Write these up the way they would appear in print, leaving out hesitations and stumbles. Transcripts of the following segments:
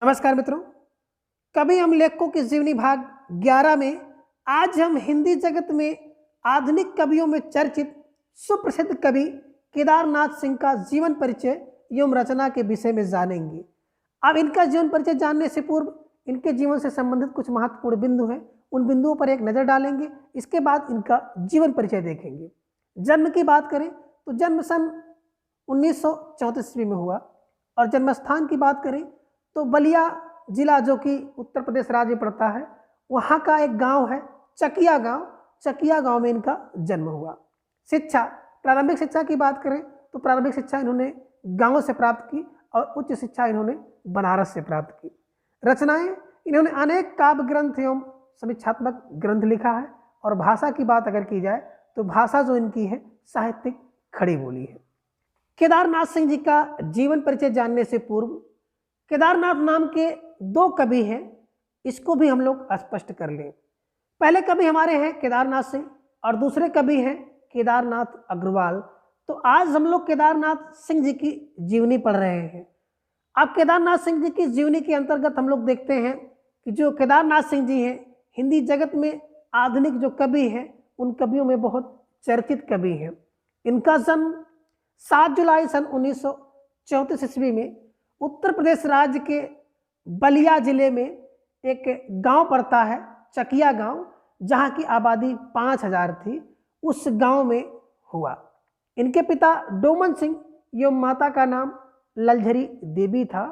नमस्कार मित्रों। कवि हम लेखकों की जीवनी भाग 11 में आज हम हिंदी जगत में आधुनिक कवियों में चर्चित सुप्रसिद्ध कवि केदारनाथ सिंह का जीवन परिचय एवं रचना के विषय में जानेंगे। अब इनका जीवन परिचय जानने से पूर्व इनके जीवन से संबंधित कुछ महत्वपूर्ण बिंदु हैं, उन बिंदुओं पर एक नज़र डालेंगे। इसके बाद इनका जीवन परिचय देखेंगे। जन्म की बात करें तो जन्म सन 1934 ईस्वी में हुआ और जन्म स्थान की बात करें तो बलिया जिला जो कि उत्तर प्रदेश राज्य में पड़ता है, वहाँ का एक गांव है चकिया गांव। चकिया गांव में इनका जन्म हुआ। शिक्षा, प्रारंभिक शिक्षा की बात करें तो प्रारंभिक शिक्षा इन्होंने गांव से प्राप्त की और उच्च शिक्षा इन्होंने बनारस से प्राप्त की। रचनाएं, इन्होंने अनेक काव्य ग्रंथ एवं समीक्षात्मक ग्रंथ लिखा है। और भाषा की बात अगर की जाए तो भाषा जो इनकी है साहित्यिक खड़ी बोली है। केदारनाथ सिंह जी का जीवन परिचय जानने से पूर्व केदारनाथ नाम के दो कवि हैं, इसको भी हम लोग स्पष्ट कर लें। पहले कवि हमारे हैं केदारनाथ सिंह और दूसरे कवि हैं केदारनाथ अग्रवाल। तो आज हम लोग केदारनाथ सिंह जी की जीवनी पढ़ रहे हैं। अब केदारनाथ सिंह जी की जीवनी के अंतर्गत हम लोग देखते हैं कि जो केदारनाथ सिंह जी हैं, हिंदी जगत में आधुनिक जो कवि हैं उन कवियों में बहुत चर्चित कवि हैं। इनका जन्म 7 जुलाई सन 1934 ईस्वी में उत्तर प्रदेश राज्य के बलिया जिले में एक गांव पड़ता है चकिया गांव, जहां की आबादी 5000 थी, उस गांव में हुआ। इनके पिता डोमन सिंह एवं माता का नाम ललझरी देवी था।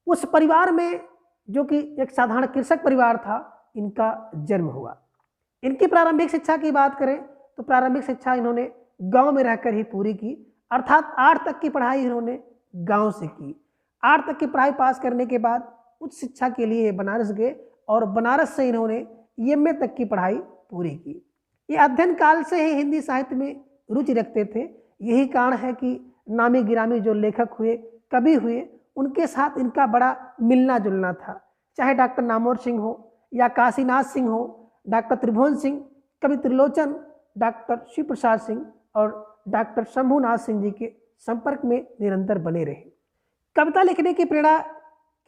उस परिवार में जो कि एक साधारण कृषक परिवार था, इनका जन्म हुआ। इनकी प्रारंभिक शिक्षा की बात करें तो प्रारंभिक शिक्षा इन्होंने गांव में रहकर ही पूरी की, अर्थात 8 तक की पढ़ाई इन्होंने गांव से की। 8 तक की पढ़ाई पास करने के बाद उच्च शिक्षा के लिए बनारस गए और बनारस से इन्होंने एमए तक की पढ़ाई पूरी की। ये अध्ययन काल से ही हिंदी साहित्य में रुचि रखते थे। यही कारण है कि नामी गिरामी जो लेखक हुए, कवि हुए, उनके साथ इनका बड़ा मिलना जुलना था। चाहे डॉक्टर नामवर सिंह हो या काशीनाथ सिंह हो, डॉक्टर त्रिभुवन सिंह, कवि त्रिलोचन, डॉक्टर शिव प्रसाद सिंह और डॉक्टर शंभुनाथ सिंह जी के संपर्क में निरंतर बने रहे। कविता लिखने की प्रेरणा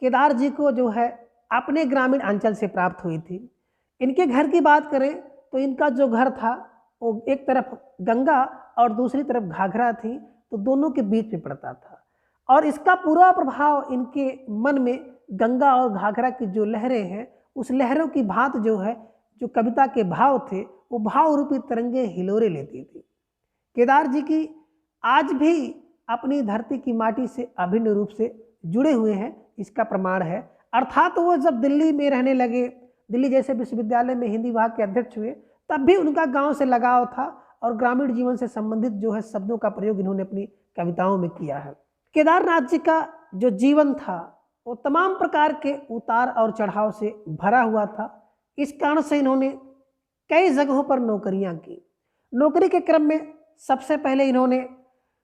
केदार जी को जो है अपने ग्रामीण अंचल से प्राप्त हुई थी। इनके घर की बात करें तो इनका जो घर था वो एक तरफ गंगा और दूसरी तरफ घाघरा थी, तो दोनों के बीच में पड़ता था। और इसका पूरा प्रभाव इनके मन में गंगा और घाघरा की जो लहरें हैं, उस लहरों की भांति जो है, जो कविता के भाव थे, वो भाव रूपी तरंगे हिलोरे लेती थी। केदार जी की आज भी अपनी धरती की माटी से अभिन्न रूप से जुड़े हुए हैं, इसका प्रमाण है। अर्थात वो जब दिल्ली में रहने लगे, दिल्ली जैसे विश्वविद्यालय में हिंदी विभाग के अध्यक्ष हुए, तब भी उनका गांव से लगाव था और ग्रामीण जीवन से संबंधित जो है शब्दों का प्रयोग इन्होंने अपनी कविताओं में किया है। केदारनाथ जी का जो जीवन था वो तमाम प्रकार के उतार और चढ़ाव से भरा हुआ था। इस कारण से इन्होंने कई जगहों पर नौकरियां की। नौकरी के क्रम में सबसे पहले इन्होंने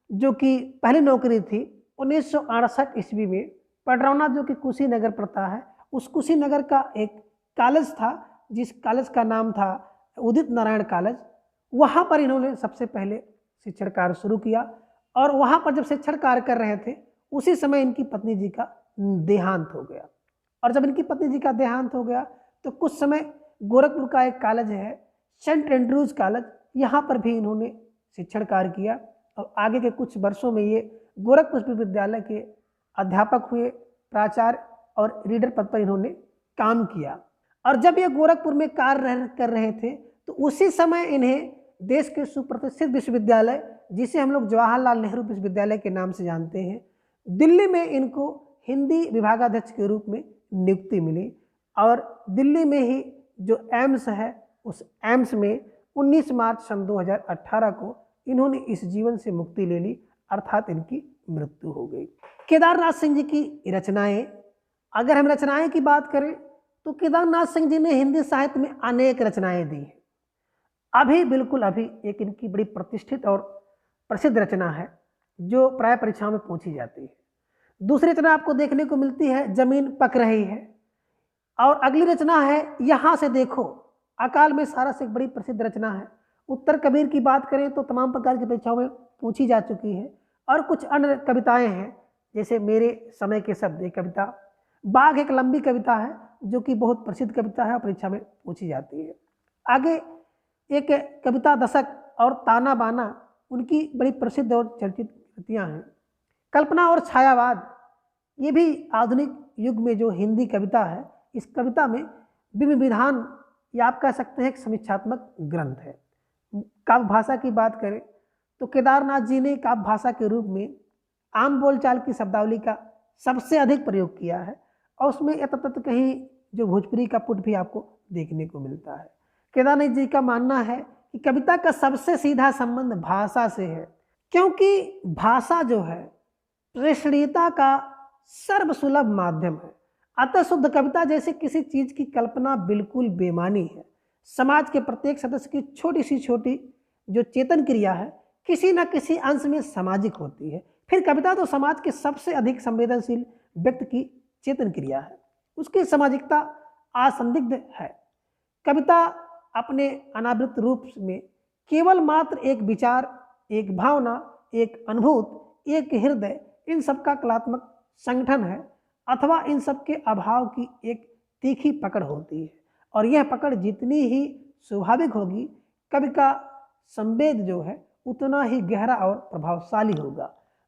जो कि पहली नौकरी थी 1968 ईस्वी में पडरौना जो कि कुशीनगर पड़ता है, उस कुशीनगर का एक कॉलेज था जिस कॉलेज का नाम था उदित नारायण कॉलेज। वहाँ पर इन्होंने सबसे पहले शिक्षण कार्य शुरू किया और वहाँ पर जब शिक्षण कार्य कर रहे थे उसी समय इनकी पत्नी जी का देहांत हो गया। और जब इनकी पत्नी जी का देहांत हो गया तो कुछ समय गोरखपुर का एक कॉलेज है सेंट एंड्रूज कॉलेज, यहाँ पर भी इन्होंने शिक्षण कार्य किया और आगे के कुछ वर्षों में ये गोरखपुर विश्वविद्यालय के अध्यापक हुए, प्राचार्य और रीडर पद पर इन्होंने काम किया। और जब ये गोरखपुर में कार्य कर रहे थे तो उसी समय इन्हें देश के सुप्रतिष्ठित विश्वविद्यालय, जिसे हम लोग जवाहरलाल नेहरू विश्वविद्यालय के नाम से जानते हैं, दिल्ली में इनको हिंदी विभागाध्यक्ष के रूप में नियुक्ति मिली। और दिल्ली में ही जो एम्स है, उस एम्स में 19 मार्च सन 2018 को इन्होंने इस जीवन से मुक्ति ले ली, अर्थात इनकी मृत्यु हो गई। केदारनाथ सिंह जी की रचनाएं, अगर हम रचनाएं की बात करें तो केदारनाथ सिंह जी ने हिंदी साहित्य में अनेक रचनाएं दी हैं। बिल्कुल अभी एक इनकी बड़ी प्रतिष्ठित और प्रसिद्ध रचना है जो प्राय परीक्षाओं में पूछी जाती है। दूसरी रचना आपको देखने को मिलती है जमीन पक रही है, और अगली रचना है यहाँ से देखो। अकाल में सारा से एक बड़ी प्रसिद्ध रचना है। उत्तर कबीर की बात करें तो तमाम प्रकार की परीक्षाओं में पूछी जा चुकी है। और कुछ अन्य कविताएं हैं जैसे मेरे समय के शब्द, एक कविता, बाघ एक लंबी कविता है जो कि बहुत प्रसिद्ध कविता है और परीक्षा में पूछी जाती है। आगे एक कविता दशक और ताना बाना, उनकी बड़ी प्रसिद्ध और चर्चित कृतियाँ हैं। कल्पना और छायावाद, ये भी आधुनिक युग में जो हिंदी कविता है, इस कविता में विभिन्न विधान, या आप कह सकते हैं एक समीक्षात्मक ग्रंथ है। काव्य भाषा की बात करें तो केदारनाथ जी ने काव्य भाषा के रूप में आम बोलचाल की शब्दावली का सबसे अधिक प्रयोग किया है और उसमें यथातथ कहीं जो भोजपुरी का पुट भी आपको देखने को मिलता है। केदारनाथ जी का मानना है कि कविता का सबसे सीधा संबंध भाषा से है, क्योंकि भाषा जो है प्रेषणीयता का सर्वसुलभ माध्यम है। अतः शुद्ध कविता जैसे किसी चीज की कल्पना बिल्कुल बेमानी है। समाज के प्रत्येक सदस्य की छोटी सी छोटी जो चेतन क्रिया है किसी न किसी अंश में सामाजिक होती है। फिर कविता तो समाज के सबसे अधिक संवेदनशील व्यक्ति की चेतन क्रिया है, उसकी सामाजिकता असंदिग्ध है। कविता अपने अनावृत रूप में केवल मात्र एक विचार, एक भावना, एक अनुभूत, एक हृदय, इन सब का कलात्मक संगठन है अथवा इन सब के अभाव की एक तीखी पकड़ होती है। और यह पकड़ जितनी ही स्वाभाविक होगी, कवि का संवेद जो है उतना ही गहरा और प्रभावशाली होगा।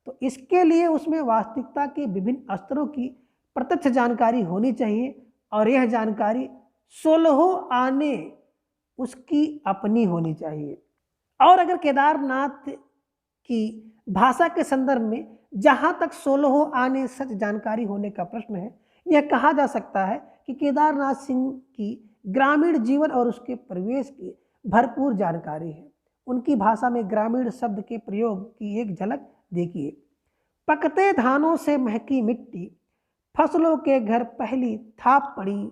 तो इसके लिए उसमें वास्तविकता के विभिन्न स्तरों की प्रत्यक्ष जानकारी होनी चाहिए और यह जानकारी 16 आने उसकी अपनी होनी चाहिए। और अगर केदारनाथ की भाषा के संदर्भ में जहाँ तक 16 आने सच जानकारी होने का प्रश्न है, यह कहा जा सकता है कि केदारनाथ सिंह की ग्रामीण जीवन और उसके परिवेश की भरपूर जानकारी है। उनकी भाषा में ग्रामीण शब्द के प्रयोग की एक झलक देखिए। पकते धानों से महकी मिट्टी, फसलों के घर पहली थाप पड़ी,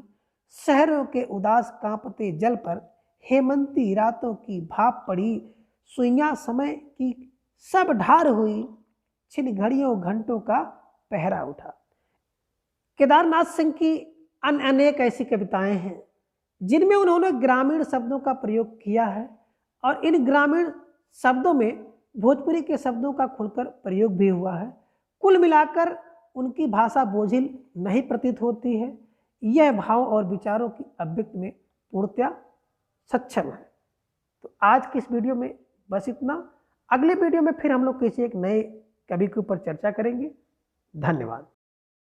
शहरों के उदास कांपते जल पर हेमंती रातों की भाप पड़ी, सुइयां समय की सब ढार हुई, छिन घड़ियों घंटों का पहरा उठा। केदारनाथ सिंह की अनेक ऐसी कविताएं हैं जिनमें उन्होंने ग्रामीण शब्दों का प्रयोग किया है और इन ग्रामीण शब्दों में भोजपुरी के शब्दों का खुलकर प्रयोग भी हुआ है। कुल मिलाकर उनकी भाषा बोझिल नहीं प्रतीत होती है, यह भाव और विचारों की अभिव्यक्ति में पूर्णतया सक्षम है। तो आज की इस वीडियो में बस इतना। अगले वीडियो में फिर हम लोग किसी एक नए कवि के ऊपर चर्चा करेंगे। धन्यवाद।